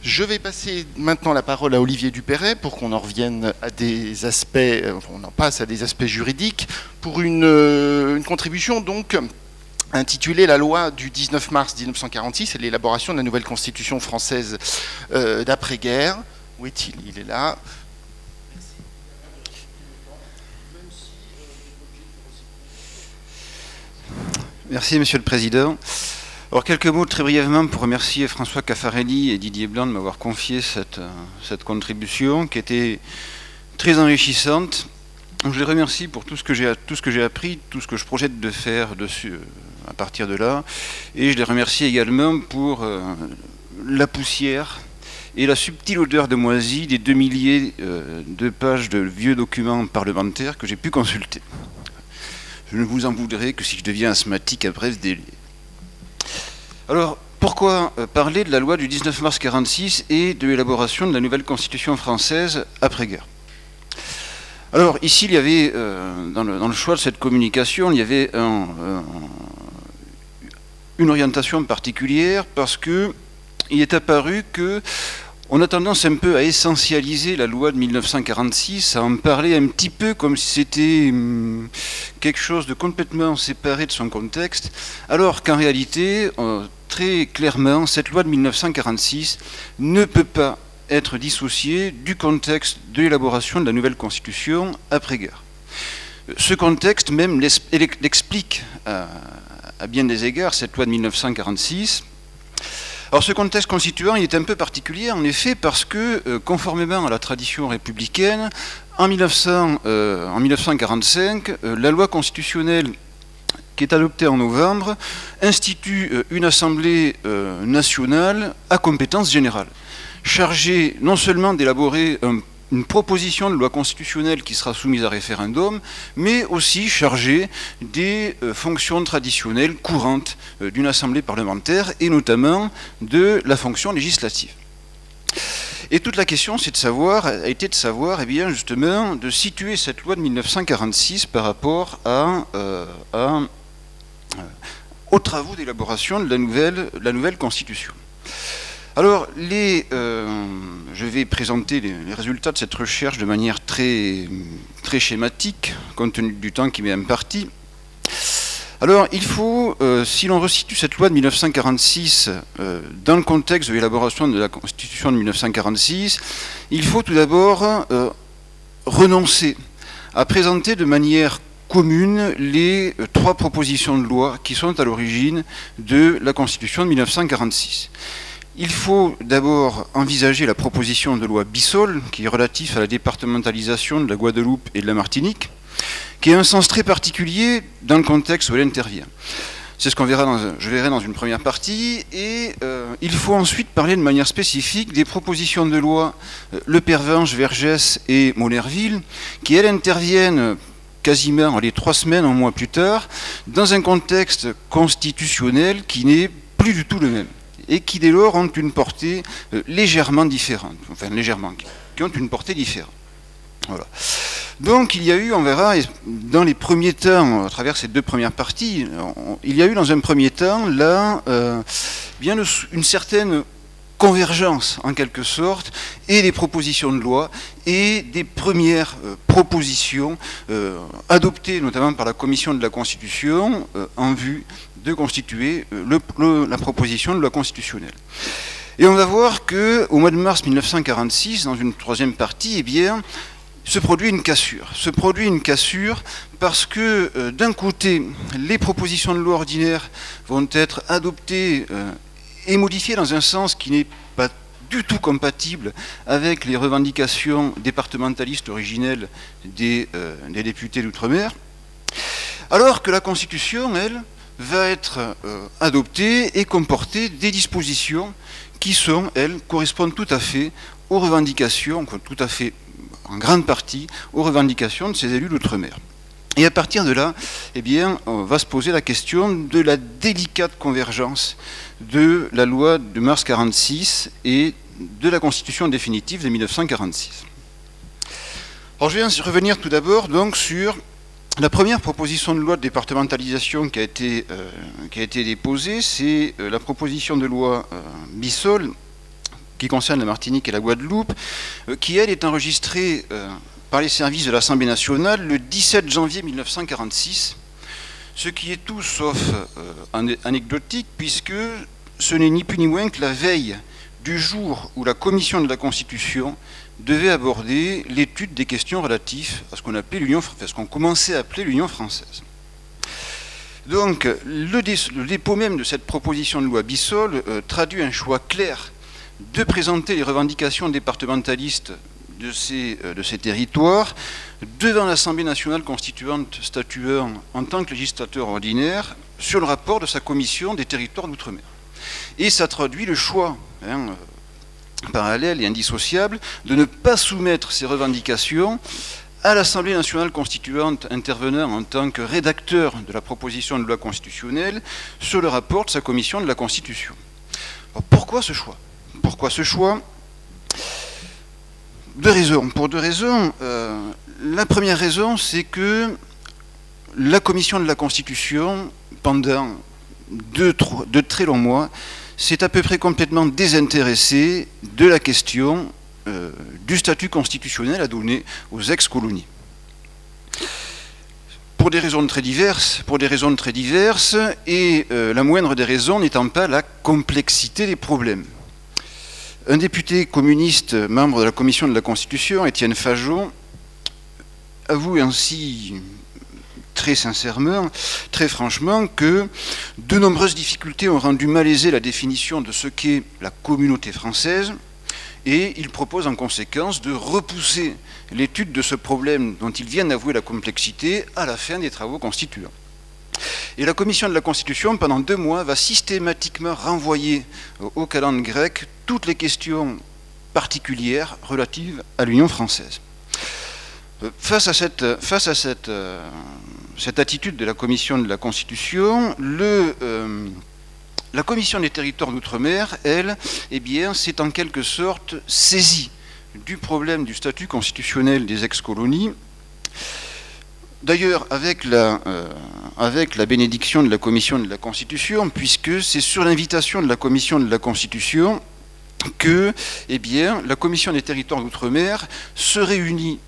Je vais passer maintenant la parole à Olivier Dupéret pour qu'on en revienne à des aspects, on en passe à des aspects juridiques, pour une contribution donc intitulée La loi du 19 mars 1946 et l'élaboration de la nouvelle constitution française d'après-guerre. Où est-il? Il est là. Merci, Monsieur le Président. Alors, quelques mots très brièvement pour remercier François Caffarelli et Didier Blanc de m'avoir confié cette contribution qui était très enrichissante. Donc, je les remercie pour tout ce que j'ai appris, tout ce que je projette de faire dessus à partir de là. Et je les remercie également pour la poussière et la subtile odeur de moisi des 2 milliers de pages de vieux documents parlementaires que j'ai pu consulter. Je ne vous en voudrais que si je deviens asthmatique après ce délai. Alors, pourquoi parler de la loi du 19 mars 1946 et de l'élaboration de la nouvelle constitution française après-guerre? Alors, ici, il y avait, dans le choix de cette communication, il y avait une orientation particulière parce qu'il est apparu que on a tendance un peu à essentialiser la loi de 1946, à en parler un petit peu comme si c'était quelque chose de complètement séparé de son contexte, alors qu'en réalité, très clairement, cette loi de 1946 ne peut pas être dissociée du contexte de l'élaboration de la nouvelle constitution après-guerre. Ce contexte même l'explique à bien des égards, cette loi de 1946. Alors ce contexte constituant, il est un peu particulier en effet parce que, conformément à la tradition républicaine, en 1945, la loi constitutionnelle qui est adoptée en novembre institue une assemblée nationale à compétence générale, chargée non seulement d'élaborer une proposition de loi constitutionnelle qui sera soumise à référendum, mais aussi chargée des fonctions traditionnelles courantes d'une assemblée parlementaire, et notamment de la fonction législative. Et toute la question a été de savoir, eh bien, justement, de situer cette loi de 1946 par rapport aux travaux d'élaboration de la nouvelle constitution. Alors, je vais présenter les résultats de cette recherche de manière très schématique, compte tenu du temps qui m'est imparti. Alors, il faut, si l'on resitue cette loi de 1946 dans le contexte de l'élaboration de la Constitution de 1946, il faut tout d'abord renoncer à présenter de manière commune les 3 propositions de loi qui sont à l'origine de la Constitution de 1946. Il faut d'abord envisager la proposition de loi Bissol, qui est relative à la départementalisation de la Guadeloupe et de la Martinique, qui a un sens très particulier dans le contexte où elle intervient. C'est ce qu'on verra je verrai dans une première partie, et il faut ensuite parler de manière spécifique des propositions de loi Lepervenche, Vergès et Mollerville, qui elles interviennent quasiment 3 semaines, un mois plus tard, dans un contexte constitutionnel qui n'est plus du tout le même, et qui dès lors ont une portée légèrement différente, enfin légèrement, qui ont une portée différente. Voilà. Donc il y a eu, on verra, dans les premiers temps, à travers ces 2 premières parties, il y a eu dans un premier temps là, bien une certaine convergence en quelque sorte, et des propositions de loi, et des premières propositions adoptées notamment par la Commission de la Constitution en vue de constituer la proposition de loi constitutionnelle. Et on va voir qu'au mois de mars 1946, dans une 3e partie, eh bien, se produit une cassure. Se produit une cassure parce que, d'un côté, les propositions de loi ordinaires vont être adoptées et modifiées dans un sens qui n'est pas du tout compatible avec les revendications départementalistes originelles des députés d'outre-mer, alors que la Constitution, elle, va être adoptée et comporter des dispositions qui sont, elles, correspondent tout à fait aux revendications, tout à fait, en grande partie, aux revendications de ces élus d'outre-mer. Et à partir de là, eh bien, on va se poser la question de la délicate convergence de la loi de mars 1946 et de la Constitution définitive de 1946. Alors je vais revenir tout d'abord donc sur la première proposition de loi de départementalisation qui a été déposée, c'est la proposition de loi Bissol, qui concerne la Martinique et la Guadeloupe, qui, elle, est enregistrée par les services de l'Assemblée nationale le 17 janvier 1946, ce qui est tout sauf anecdotique, puisque ce n'est ni plus ni moins que la veille du jour où la Commission de la Constitution devait aborder l'étude des questions relatives à ce qu'on appelait l'Union, ce qu'on commençait à appeler l'Union française. Donc, le dépôt même de cette proposition de loi Bissol traduit un choix clair de présenter les revendications départementalistes de ces territoires devant l'Assemblée nationale constituante statuant en tant que législateur ordinaire sur le rapport de sa commission des territoires d'outre-mer. Et ça traduit le choix parallèle et indissociable de ne pas soumettre ces revendications à l'Assemblée nationale constituante intervenant en tant que rédacteur de la proposition de loi constitutionnelle sur le rapport de sa commission de la Constitution. Alors, pourquoi ce choix? Pourquoi ce choix? Deux raisons. Pour deux raisons. La première raison, c'est que la commission de la Constitution, pendant de très longs mois, s'est à peu près complètement désintéressée de la question du statut constitutionnel à donner aux ex-colonies. Pour des raisons très diverses, et la moindre des raisons n'étant pas la complexité des problèmes. Un député communiste, membre de la commission de la Constitution, Étienne Fajon, avoue ainsi très sincèrement, très franchement, que de nombreuses difficultés ont rendu malaisée la définition de ce qu'est la communauté française, et il propose en conséquence de repousser l'étude de ce problème dont il vient d'avouer la complexité à la fin des travaux constituants. Et la commission de la Constitution, pendant 2 mois, va systématiquement renvoyer aux calendes grecques toutes les questions particulières relatives à l'Union française. Face à cette attitude de la commission de la Constitution, la commission des territoires d'outre-mer, elle, eh bien, s'est en quelque sorte saisie du problème du statut constitutionnel des ex-colonies. D'ailleurs, avec la bénédiction de la commission de la Constitution, puisque c'est sur l'invitation de la commission de la Constitution que, eh bien, la commission des territoires d'outre-mer se réunit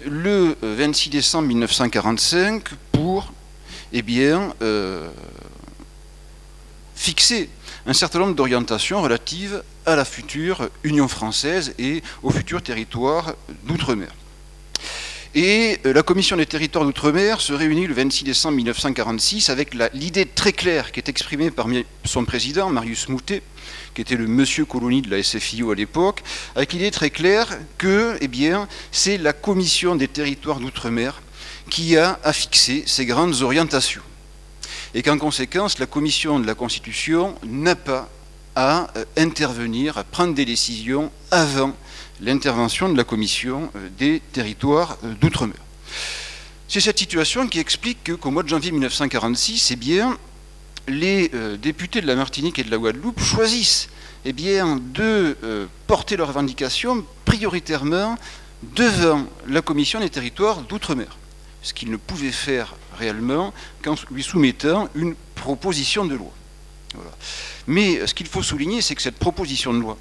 le 26 décembre 1945 pour, eh bien, fixer un certain nombre d'orientations relatives à la future Union française et aux futurs territoires d'outre-mer. Et la commission des territoires d'outre-mer se réunit le 26 décembre 1946 avec l'idée très claire qui est exprimée par son président, Marius Moutet, qui était le monsieur colonie de la SFIO à l'époque, avec l'idée très claire que, eh bien, c'est la commission des territoires d'outre-mer qui a à fixer ces grandes orientations. Et qu'en conséquence, la commission de la Constitution n'a pas à intervenir, à prendre des décisions avant l'intervention de la commission des territoires d'outre-mer. C'est cette situation qui explique qu'au mois de janvier 1946, eh bien, les députés de la Martinique et de la Guadeloupe choisissent, eh bien, de porter leurs revendications prioritairement devant la commission des territoires d'outre-mer, ce qu'ils ne pouvaient faire réellement qu'en lui soumettant une proposition de loi. Voilà. Mais ce qu'il faut souligner, c'est que cette proposition de loi,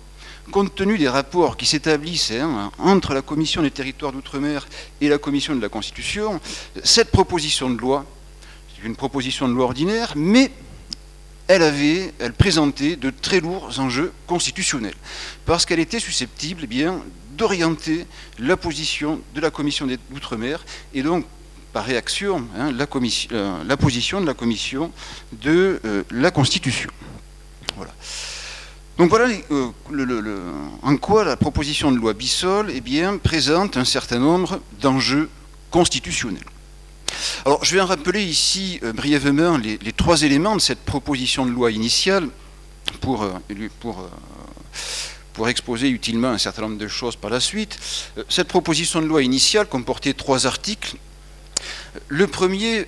compte tenu des rapports qui s'établissent entre la commission des territoires d'outre-mer et la commission de la Constitution, cette proposition de loi, c'est une proposition de loi ordinaire, mais elle présentait de très lourds enjeux constitutionnels, parce qu'elle était susceptible, eh bien, d'orienter la position de la commission des outre-mer, et donc, par réaction, la position de la commission de la Constitution. Voilà. Donc voilà en quoi la proposition de loi Bissol, eh bien, présente un certain nombre d'enjeux constitutionnels. Alors, je vais en rappeler ici brièvement les 3 éléments de cette proposition de loi initiale pour exposer utilement un certain nombre de choses par la suite. Cette proposition de loi initiale comportait 3 articles. Le premier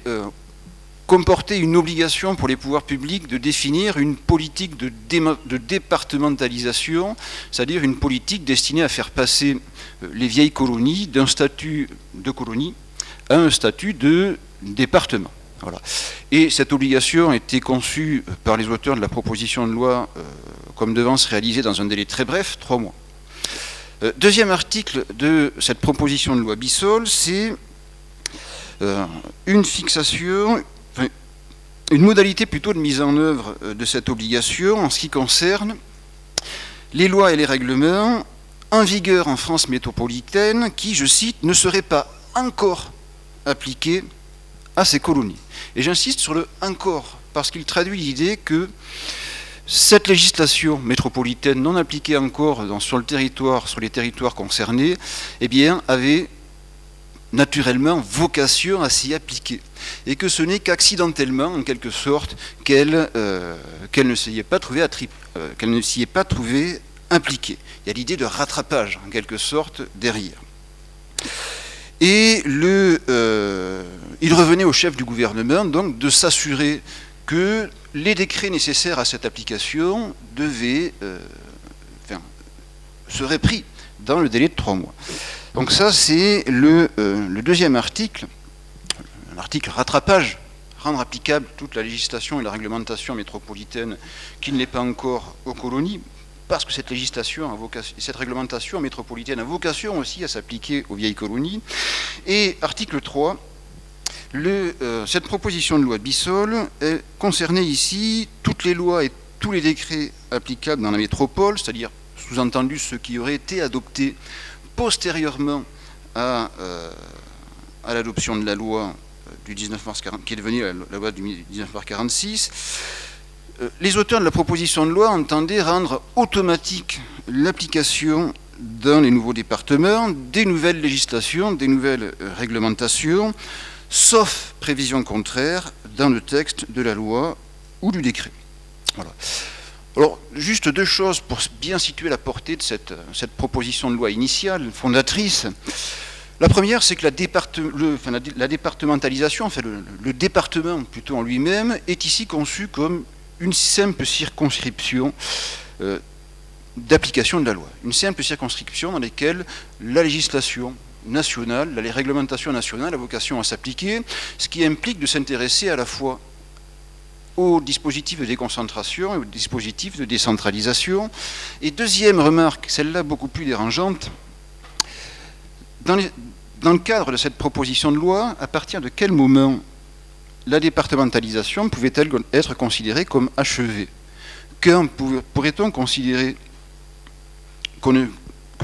comportait une obligation pour les pouvoirs publics de définir une politique de départementalisation, c'est-à-dire une politique destinée à faire passer les vieilles colonies d'un statut de colonie à un statut de département. Voilà. Et cette obligation a été conçue par les auteurs de la proposition de loi comme devant se réaliser dans un délai très bref, 3 mois. Deuxième article de cette proposition de loi Bissol, c'est une fixation, enfin, une modalité plutôt de mise en œuvre de cette obligation en ce qui concerne les lois et les règlements en vigueur en France métropolitaine qui, je cite, ne seraient pas encore appliqués à ces colonies. Et j'insiste sur le « encore » parce qu'il traduit l'idée que cette législation métropolitaine non appliquée encore sur les territoires concernés, eh bien, avait naturellement vocation à s'y appliquer. Et que ce n'est qu'accidentellement, en quelque sorte, qu'elle ne s'y est pas trouvée impliquée. Il y a l'idée de rattrapage, en quelque sorte, derrière. Et il revenait au chef du gouvernement, donc, de s'assurer que les décrets nécessaires à cette application seraient pris dans le délai de 3 mois. Donc ça, c'est le deuxième article, l'article rattrapage, rendre applicable toute la législation et la réglementation métropolitaine qui ne l'est pas encore aux colonies, parce que cette réglementation métropolitaine a vocation aussi à s'appliquer aux vieilles colonies. Et article 3, cette proposition de loi Bissol concernait ici toutes les lois et tous les décrets applicables dans la métropole, c'est-à-dire, sous-entendu, ceux qui auraient été adoptés postérieurement à l'adoption de la loi du 19 mars 40, qui est devenue la loi du 19 mars 46. Les auteurs de la proposition de loi entendaient rendre automatique l'application dans les nouveaux départements des nouvelles législations, des nouvelles réglementations, sauf prévision contraire dans le texte de la loi ou du décret. Voilà. Alors, juste 2 choses pour bien situer la portée de cette proposition de loi initiale, fondatrice. La première, c'est que la départementalisation, enfin le département plutôt en lui-même, est ici conçu comme une simple circonscription d'application de la loi. Une simple circonscription dans laquelle la législation nationale, la réglementation nationale a vocation à s'appliquer, ce qui implique de s'intéresser à la fois au dispositif de déconcentration et au dispositif de décentralisation. Et deuxième remarque, celle-là beaucoup plus dérangeante, dans le cadre de cette proposition de loi, à partir de quel moment la départementalisation pouvait-elle être considérée comme achevée? Quand pourrait-on considérer que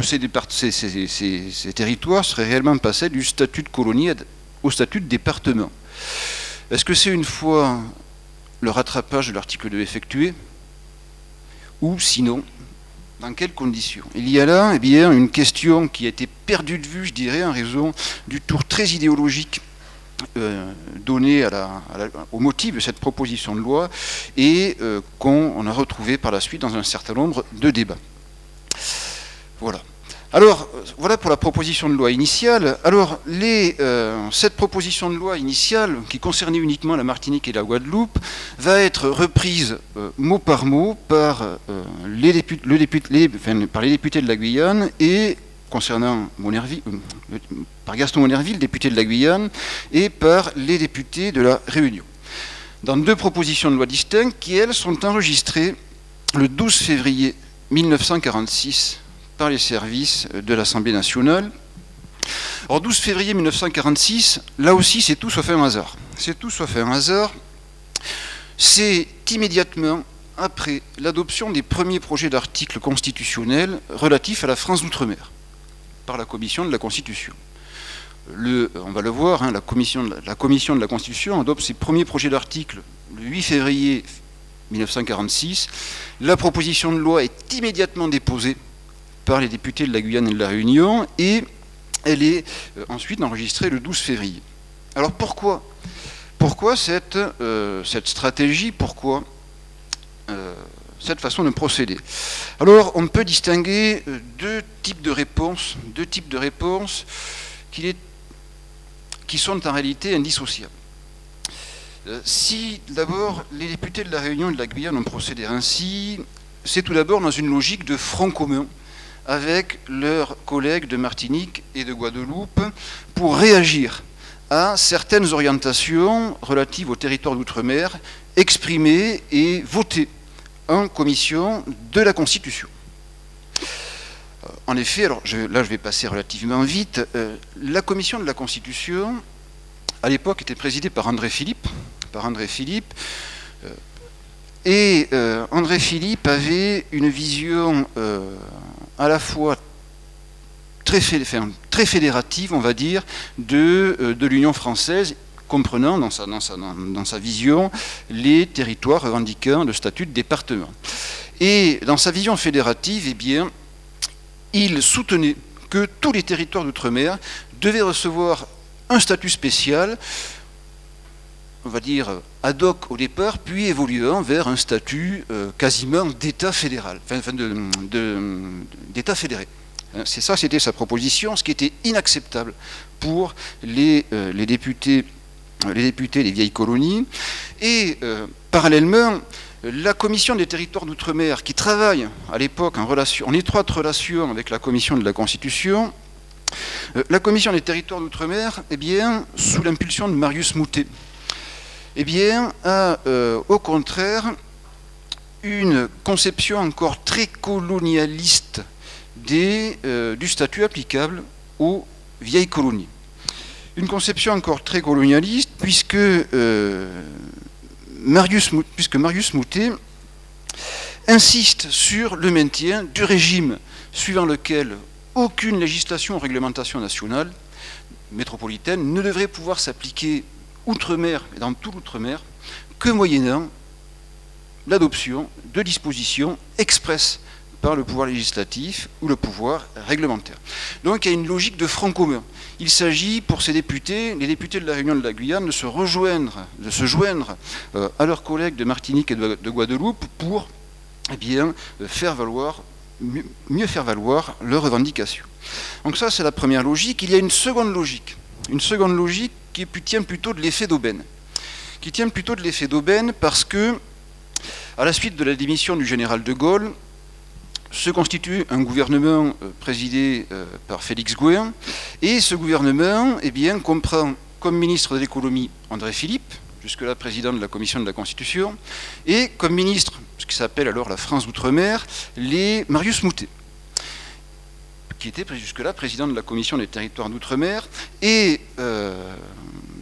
ces territoires seraient réellement passés du statut de colonie au statut de département? Est-ce que c'est une fois le rattrapage de l'article 2 effectué, ou sinon, dans quelles conditions? Il y a là une question qui a été perdue de vue, je dirais, en raison du tour très idéologique donné au motif de cette proposition de loi et qu'on a retrouvé par la suite dans un certain nombre de débats. Voilà. Alors, voilà pour la proposition de loi initiale. Alors, cette proposition de loi initiale, qui concernait uniquement la Martinique et la Guadeloupe, va être reprise mot par mot par les députés de la Guyane et, concernant par Gaston Monnerville, député de la Guyane, et par les députés de la Réunion. Dans 2 propositions de loi distinctes qui, elles, sont enregistrées le 12 février 1946 par les services de l'Assemblée nationale. Alors 12 février 1946, là aussi c'est tout sauf un hasard. C'est tout sauf un hasard. C'est immédiatement après l'adoption des premiers projets d'articles constitutionnels relatifs à la France d'outre-mer par la Commission de la Constitution. On va le voir, hein, la commission de la Constitution adopte ses premiers projets d'articles le 8 février 1946. La proposition de loi est immédiatement déposée par les députés de la Guyane et de la Réunion, et elle est ensuite enregistrée le 12 février. Alors pourquoi cette stratégie, pourquoi cette façon de procéder? Alors on peut distinguer 2 types de réponses qui sont en réalité indissociables. Si d'abord les députés de la Réunion et de la Guyane ont procédé ainsi, c'est tout d'abord dans une logique de front commun avec leurs collègues de Martinique et de Guadeloupe pour réagir à certaines orientations relatives au territoire d'outre-mer exprimées et votées en commission de la Constitution. En effet, alors là je vais passer relativement vite, la commission de la Constitution, à l'époque, était présidée par André Philippe, et André Philippe avait une vision à la fois très fédérative, on va dire, de l'Union française, comprenant dans sa vision les territoires revendiquant le statut de département. Et dans sa vision fédérative, eh bien, il soutenait que tous les territoires d'outre-mer devaient recevoir un statut spécial, on va dire ad hoc au départ, puis évoluant vers un statut quasiment d'État fédéral, d'État fédéré. C'est ça, c'était sa proposition, ce qui était inacceptable pour les députés des vieilles colonies. Et parallèlement, la commission des territoires d'outre-mer, qui travaille à l'époque en étroite relation avec la commission de la Constitution, la commission des territoires d'outre-mer, eh bien, sous l'impulsion de Marius Moutet, eh bien, a au contraire une conception encore très colonialiste du statut applicable aux vieilles colonies. Une conception encore très colonialiste, puisque Marius Moutet insiste sur le maintien du régime suivant lequel aucune législation ou réglementation nationale métropolitaine ne devrait pouvoir s'appliquer outre-mer et dans tout l'outre-mer que moyennant l'adoption de dispositions expresses par le pouvoir législatif ou le pouvoir réglementaire. Donc il y a une logique de front commun. Il s'agit pour ces députés, les députés de la Réunion de la Guyane, de se joindre à leurs collègues de Martinique et de Guadeloupe pour mieux faire valoir leurs revendications. Donc ça, c'est la première logique. Il y a une seconde logique qui tient plutôt de l'effet d'aubaine. Parce que, à la suite de la démission du général de Gaulle, se constitue un gouvernement présidé par Félix Gouin, et ce gouvernement comprend comme ministre de l'économie André Philippe, jusque-là président de la commission de la Constitution, et comme ministre, ce qui s'appelle alors la France d'outre-mer, Marius Moutet, qui était jusque-là président de la commission des territoires d'outre-mer, et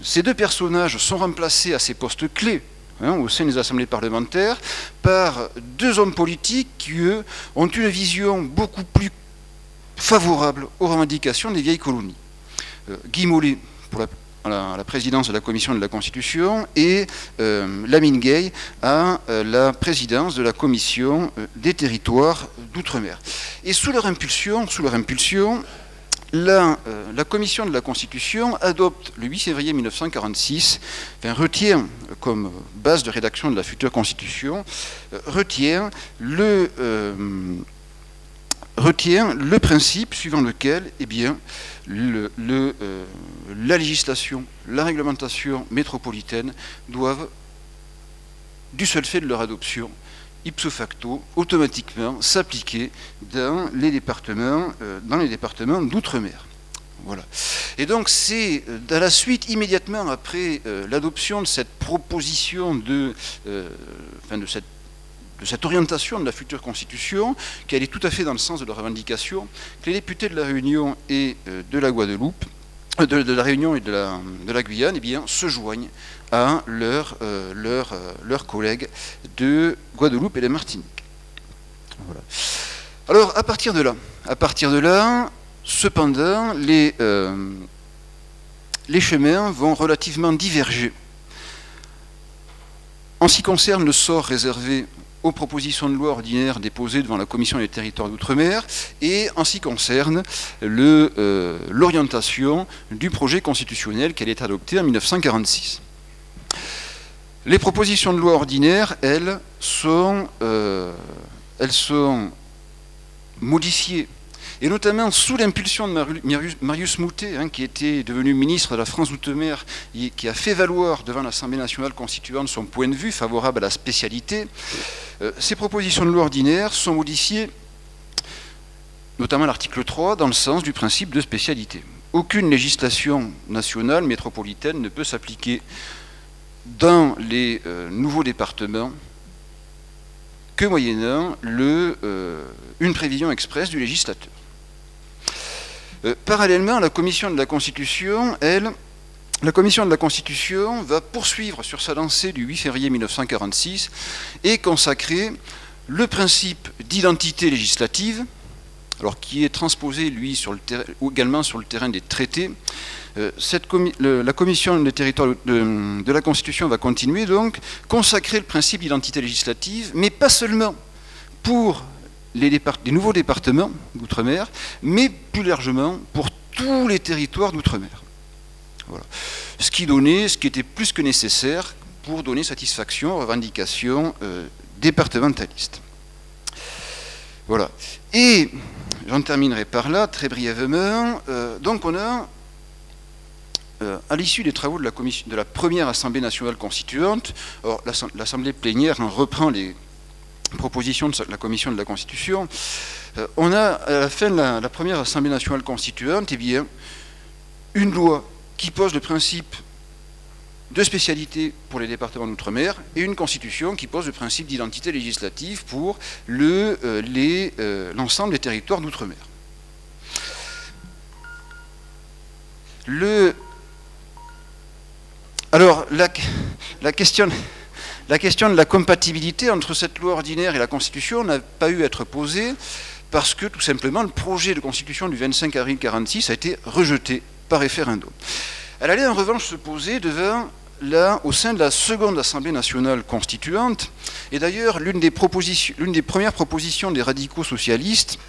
ces deux personnages sont remplacés à ces postes clés au sein des assemblées parlementaires par deux hommes politiques qui, eux, ont une vision beaucoup plus favorable aux revendications des vieilles colonies. Guy Mollet à la présidence de la commission de la Constitution et Lamine Gueye à la présidence de la commission des territoires d'outre-mer. Et sous leur impulsion, la commission de la Constitution adopte le 8 février 1946, retient comme base de rédaction de la future Constitution, retient le principe suivant lequel la législation, la réglementation métropolitaine doivent, du seul fait de leur adoption, ipso facto, automatiquement s'appliquer dans les départements d'outre-mer. Voilà. Et donc c'est à la suite, immédiatement après l'adoption de cette proposition de cette orientation de la future Constitution, qui allait tout à fait dans le sens de la revendication, que les députés de la Réunion et de la Guadeloupe, de la Réunion et de la Guyane, se joignent à leurs collègues de Guadeloupe et de Martinique. Voilà. Alors, à partir de là, cependant, les chemins vont relativement diverger. En ce qui concerne le sort réservé aux propositions de loi ordinaires déposées devant la Commission des territoires d'outre-mer et en ce qui concerne l'orientation du projet constitutionnel qui allait être adopté en 1946. Les propositions de loi ordinaires, elles sont modifiées, et notamment sous l'impulsion de Marius Moutet, qui était devenu ministre de la France d'outre-mer et qui a fait valoir devant l'Assemblée nationale constituante son point de vue favorable à la spécialité. Ces propositions de loi ordinaires sont modifiées, notamment l'article 3, dans le sens du principe de spécialité. aucune législation nationale métropolitaine ne peut s'appliquer dans les nouveaux départements que moyennant une prévision expresse du législateur. Parallèlement, la Commission de la Constitution, va poursuivre sur sa lancée du 8 février 1946 et consacrer le principe d'identité législative, alors qui est transposé, lui, également sur le terrain des traités. La Commission des territoires de la Constitution va continuer, donc, consacrer le principe d'identité législative, mais pas seulement pour les nouveaux départements d'outre-mer, mais plus largement pour tous les territoires d'outre-mer. Voilà. Ce qui était plus que nécessaire pour donner satisfaction aux revendications départementalistes. Voilà. Et j'en terminerai par là, très brièvement. Donc on a, à l'issue des travaux de la première Assemblée nationale constituante, l'Assemblée plénière reprend les propositions de la Commission de la Constitution, on a, à la fin de la première Assemblée nationale constituante, eh bien, une loi qui pose le principe de spécialité pour les départements d'outre-mer et une constitution qui pose le principe d'identité législative pour l'ensemble des territoires d'outre-mer. Alors, la question de la compatibilité entre cette loi ordinaire et la Constitution n'a pas eu à être posée parce que, tout simplement, le projet de Constitution du 25 avril 1946 a été rejeté par référendum. Elle allait en revanche se poser au sein de la seconde Assemblée nationale constituante, et d'ailleurs l'une des premières propositions des radicaux socialistes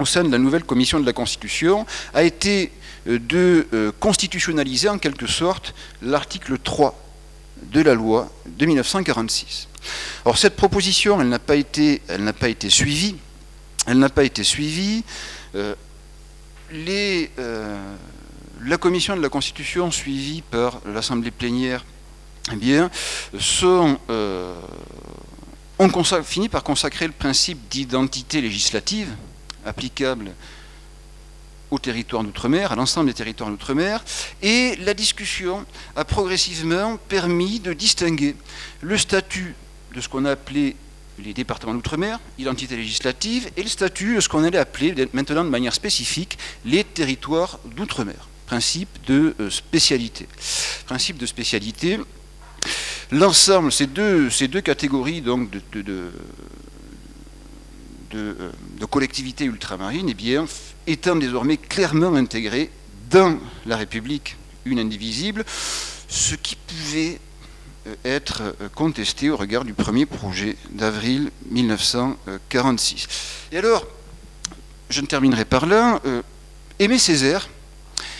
au sein de la nouvelle Commission de la Constitution a été de constitutionnaliser en quelque sorte l'article 3 de la loi de 1946. Or cette proposition, elle n'a pas été suivie. La Commission de la Constitution, suivie par l'Assemblée plénière, eh bien, finit par consacrer le principe d'identité législative applicable aux territoires d'outre-mer, à l'ensemble des territoires d'outre-mer, et la discussion a progressivement permis de distinguer le statut de ce qu'on a appelé les départements d'outre-mer, identité législative, et le statut de ce qu'on allait appeler maintenant de manière spécifique les territoires d'outre-mer. Principe de spécialité. Principe de spécialité. L'ensemble, ces deux catégories donc, de collectivités ultramarines, eh bien, étant désormais clairement intégrées dans la République une indivisible, ce qui pouvait être contesté au regard du premier projet d'avril 1946. Et alors, je ne terminerai par là, Aimé Césaire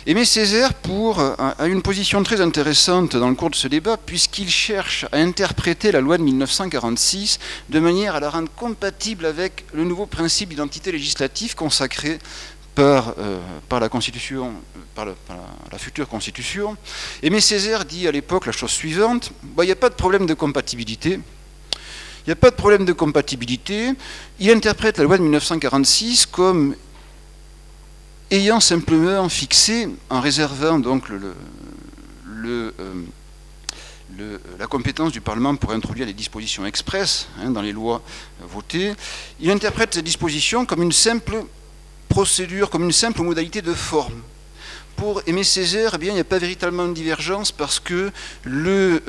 a une position très intéressante dans le cours de ce débat, puisqu'il cherche à interpréter la loi de 1946 de manière à la rendre compatible avec le nouveau principe d'identité législative consacré par la Constitution, par la future Constitution. Aimé Césaire dit à l'époque la chose suivante: il n'y a pas de problème de compatibilité. Il n'y a pas de problème de compatibilité. Il interprète la loi de 1946 comme ayant simplement fixé, en réservant donc la compétence du Parlement pour introduire des dispositions expresses dans les lois votées, il interprète ces dispositions comme une simple procédure, comme une simple modalité de forme. Pour Aimé Césaire, eh bien, il n'y a pas véritablement de divergence parce que la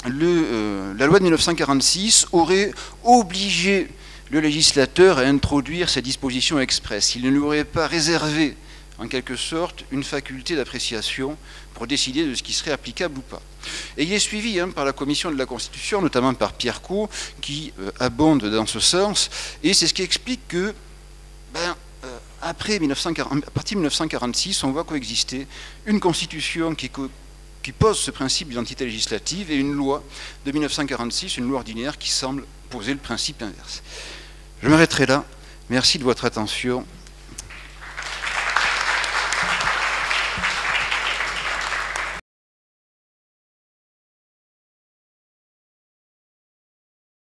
loi de 1946 aurait obligé le législateur à introduire ces dispositions expresses. Il ne lui aurait pas réservé, en quelque sorte, une faculté d'appréciation pour décider de ce qui serait applicable ou pas. Et il est suivi par la Commission de la Constitution, notamment par Pierre Cot, qui abonde dans ce sens, et c'est ce qui explique que, à partir de 1946, on voit coexister une Constitution qui pose ce principe d'identité législative et une loi de 1946, une loi ordinaire qui semble poser le principe inverse. Je m'arrêterai là. Merci de votre attention.